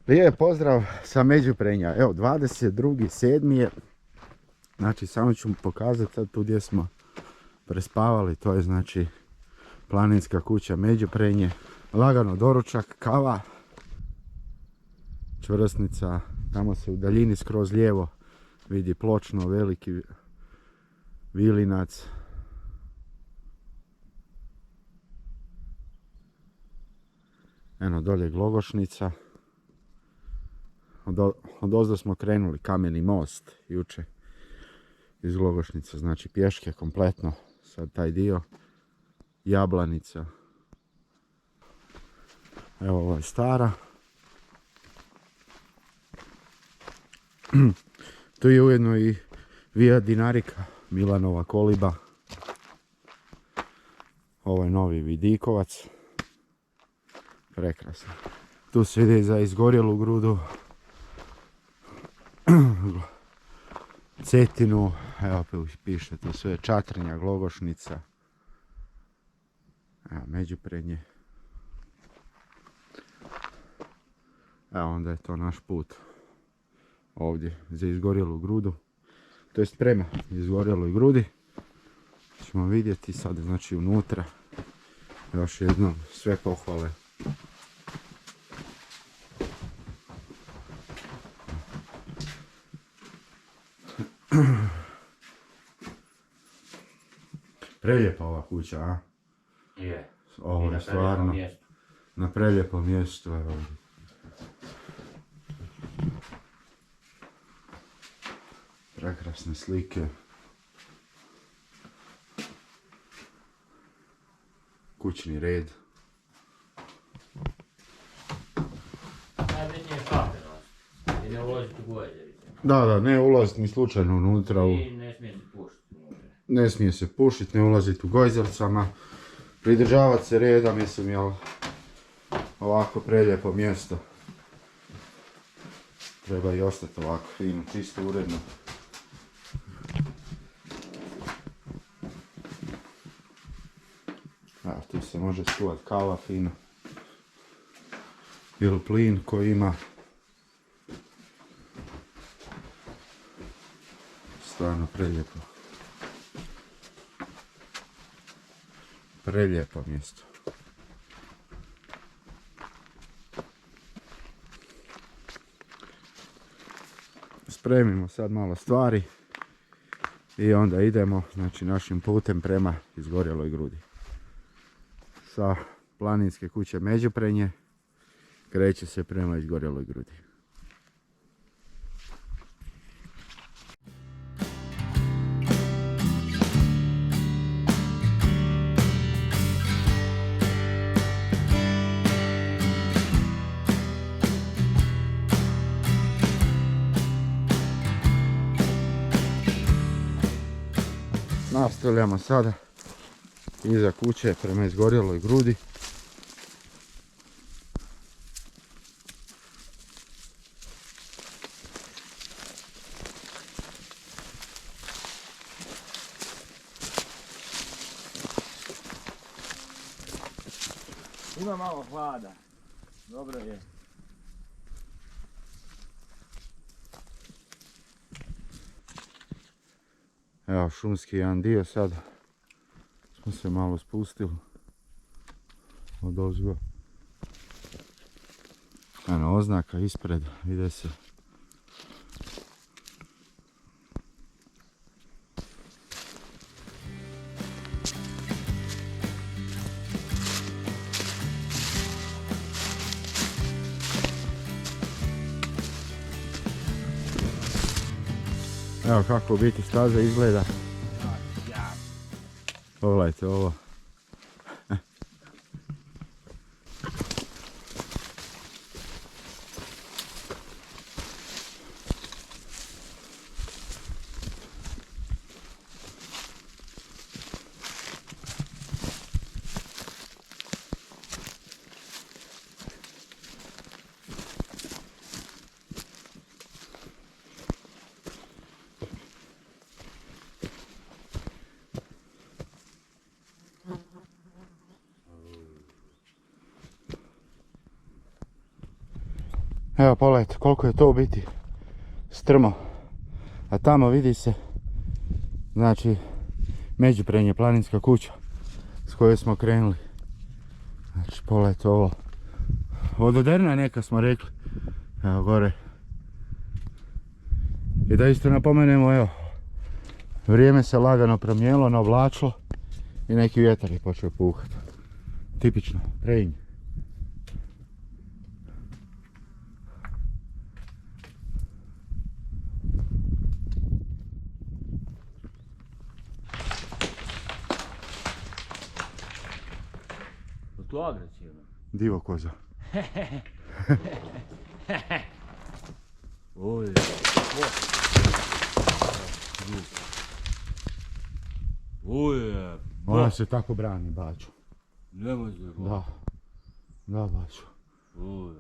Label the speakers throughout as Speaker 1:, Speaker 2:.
Speaker 1: Lijep pozdrav sa Međuprenja. Evo, 22.7. je. Znači, samo ću pokazati sad tu gdje smo prespavali. To je znači planinska kuća Međuprenje. Lagano doručak, kava, čvrsnica. Tamo se u daljini skroz lijevo vidi pločno, veliki vilinac. Eno dolje Glogošnica. Odozdo smo krenuli kameni most juče iz Glogošnice, znači pješke kompletno, sad taj dio, Jablanica. Evo ova je stara. Tu je ujedno i Via Dinarika, Milanova koliba. Ovo je novi Vidikovac. Prekrasno. Tu se ide za izgorjelu grudu. Cetinu, evo piše tu sve, Čatrnja, Glogošnica. Evo, Međuprenje. Evo, onda je to naš put ovdje za izgorjelu grudu. To jest prema izgorjeloj grudi. Ćemo vidjeti sad, znači unutra. Još jednom sve pohvale. Prelijepa ova kuća, a?
Speaker 2: Je.
Speaker 1: Ovo je stvarno na preljepom mjestu. Evo. Prekrasne slike. Kućni red.
Speaker 2: Najbitnije je šapenost. I ne ulaziti u gvozđe.
Speaker 1: Da, ne ulaziti ni slučajno unutra.
Speaker 2: I ne smije se pušiti unutra.
Speaker 1: Ne smije se pušiti, ne ulaziti u gojzavcama. Pridržavati se reda, mislim, jel, ovako prelijepo mjesto. Treba i ostati ovako fino, čisto, uredno. Evo, tu se može skuvati kava fino. Ili plin koji ima. Stvarno prelijepo. Prelijepo mjesto. Spremimo sad malo stvari i onda idemo, znači, našim putem prema izgorjeloj grudi. Sa planinske kuće Međuprenje kreće se prema izgorjeloj grudi. Nastavljamo sada iza kuće prema izgorjeloj grudi.
Speaker 3: Ima malo hlada. Dobro je.
Speaker 1: Evo, šumski jedan dio sad. Smo se malo spustili. Od ozgo. Eno, oznaka ispred, vide se. Evo kako u biti staza izgleda. Pogledajte ovo. Evo pogledajte koliko je to u biti strmo. A tamo vidi se, znači, Međuprenje, planinska kuća s kojoj smo krenuli. Znači pogledajte ovo. Vododerna neka smo rekli. Evo gore. I da isto napomenemo, evo, vrijeme se lagano promijenilo, naoblačilo i neki vjetar je počeo puhati. Tipično, Prenj.
Speaker 3: To agresivno.
Speaker 1: Divo koza.
Speaker 3: Oj. Oj.
Speaker 1: Ona se tako brani, baču.
Speaker 3: Ne može.
Speaker 1: Da. Da, baču.
Speaker 3: Oj.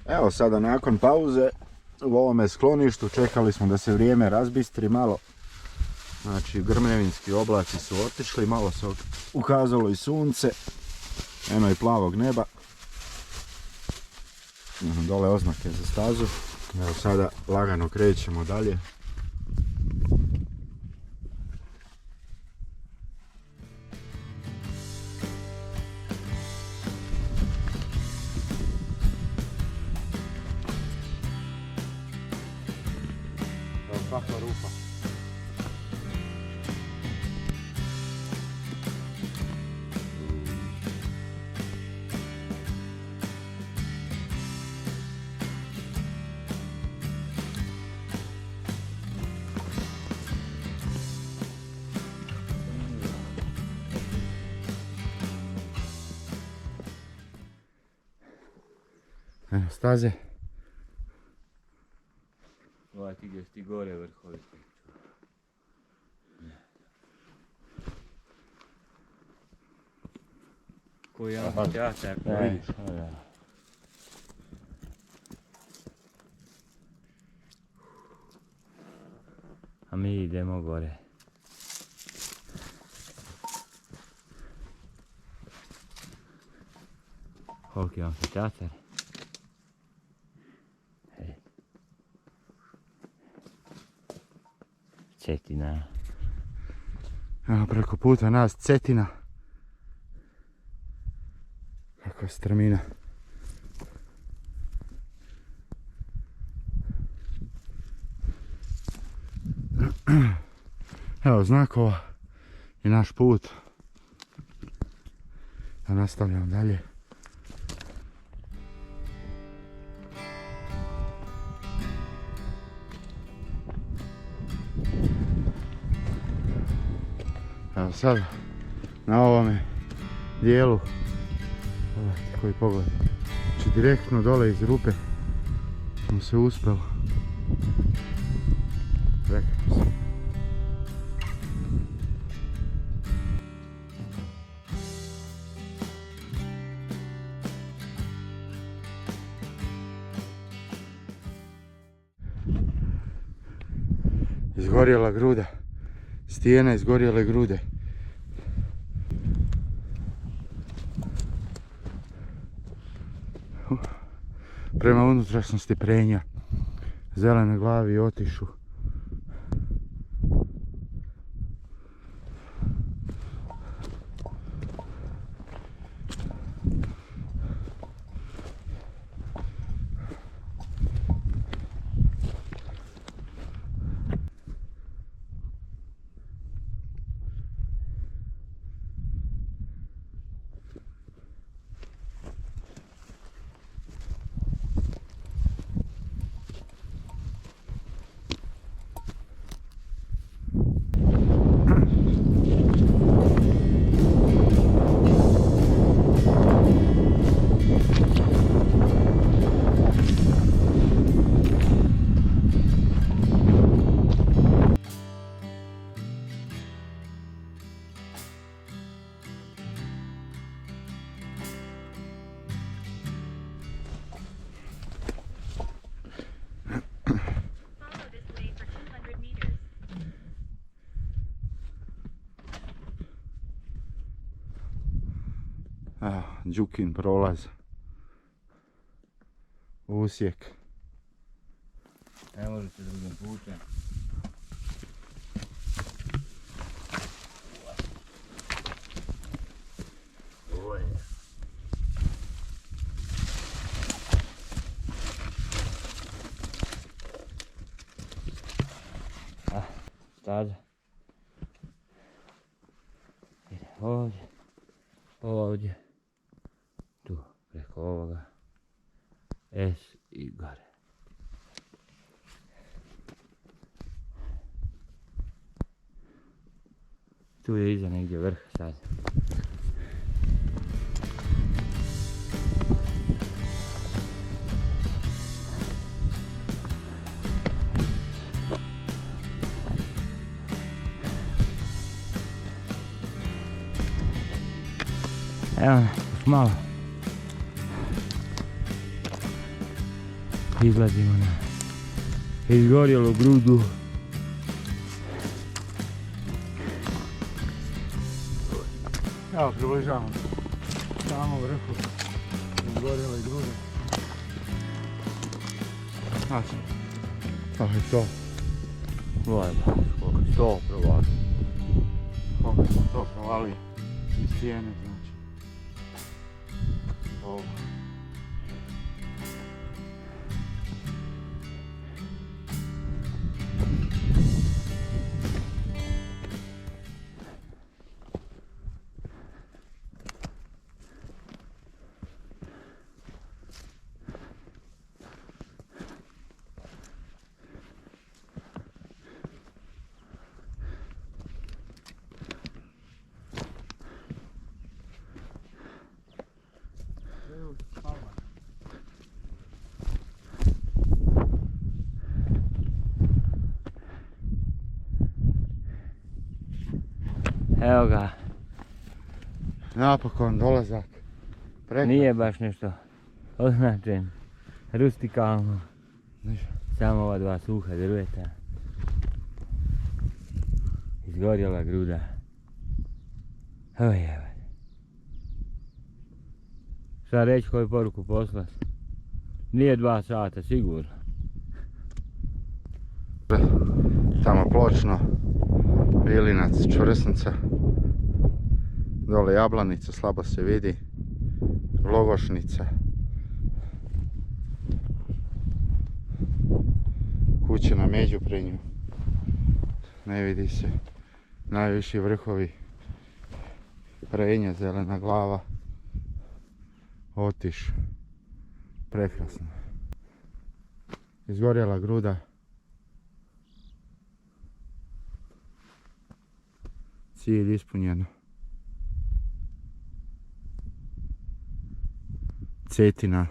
Speaker 1: Evo sada nakon pauze u ovome skloništu čekali smo da se vrijeme razbistri malo. Znači grmljevinski oblaci su otišli, malo se ukazalo i sunce, eno i plavog neba. Dole oznake za stazu. Evo sada lagano krećemo dalje. Kakva rupa. Evo staze.
Speaker 3: Ovaj ti gdje si ti gore vrhovi. Koji amfiteatar.
Speaker 1: Vidiš.
Speaker 3: A mi idemo gore. Koliki amfiteatar. Cetina.
Speaker 1: Evo preko puta nas Cetina. Kakva strmina. Evo znakova i naš put. Da nastavljamo dalje. Evo sad na ovome dijelu, pogledajte koji pogled, znači direktno dole iz rupe smo se uspjeli. Prekrasno se. Izgorjela gruda, stijena izgorjele grude. Prema unutrašnjosti Prenja, zelene glavi otišu. Evo, Đukin prolaz. Usjek.
Speaker 3: Ne možete drugim putem. Staza. Ide ovdje. Ovdje. Tu, preko ovoga. S i gore. Tu je iza negdje vrh sad. Evo, još malo. Izlazimo na izgorjelu grudu.
Speaker 1: Evo, približavamo se samom vrhu izgorjele grude. Znači, to je to.
Speaker 3: Vajba, koliko je to provali.
Speaker 1: Koliko smo to provali iz cijene, znači. Ovo.
Speaker 3: Evo ga,
Speaker 1: Napokon dolazak.
Speaker 3: nije baš nešto označen, rustikalno. Samo ova dva suha drveta. Izgorjela gruda. Oj, evo. Šta reći, koju poruku poslat? Nije 2 sata, sigurno.
Speaker 1: Tamo Pločno, Vilinac, Čvrsnica, dole Jablanica, slabo se vidi, Logošnica, kuće na Međuprenju, ne vidi se, najviši vrhovi, Prenje, Zelena glava, Otiš, prekrasno. Izgorjela gruda. Cilj ispunjeno. Cetina.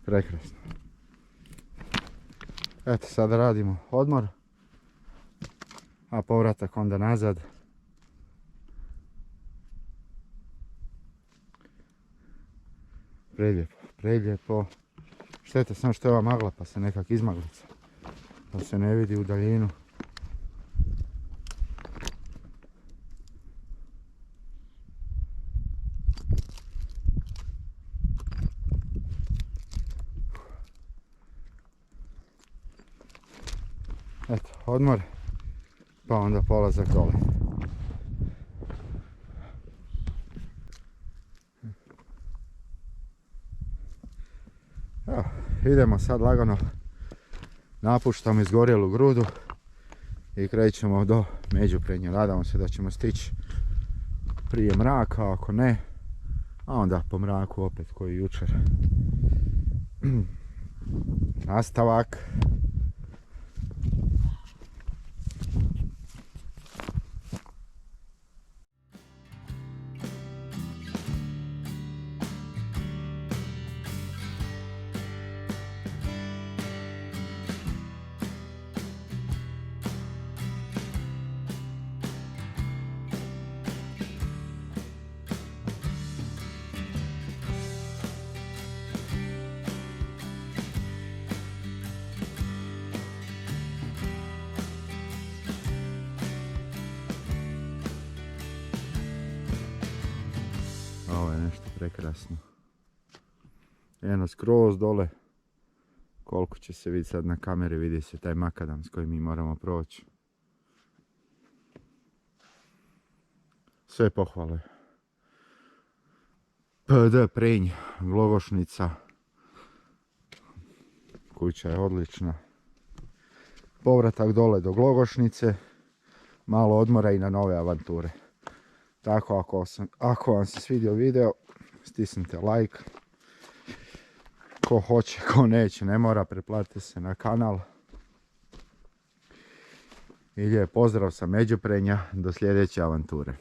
Speaker 1: Prekrasno. Eto, sada radimo odmor, a povratak onda nazad. Prelijepo, prelijepo. Šteta samo što je ova magla pa se nekak izmaglica, pa se ne vidi u daljinu. Eto, odmor, pa onda polazak dole. Evo, idemo sad lagano, napuštamo izgorjelu grudu i krećemo do Međuprenja. Nadamo se da ćemo stići prije mraka, ako ne, a onda po mraku opet koji jučer. Nastavak. prekrasno. Jedno skroz dole. Koliko će se vidjeti sad na kameri, vidi se taj makadam s kojim mi moramo proći. Sve pohvale. PD Prenj, Glogošnica. Kuća je odlična. Povratak dole do Glogošnice. Malo odmora i na nove avanture. Tako ako vam se svidio video, stisnite like. Ko hoće, ko neće, ne mora, pretplatite se na kanal. I pozdrav sa Međuprenja, do sljedeće avanture.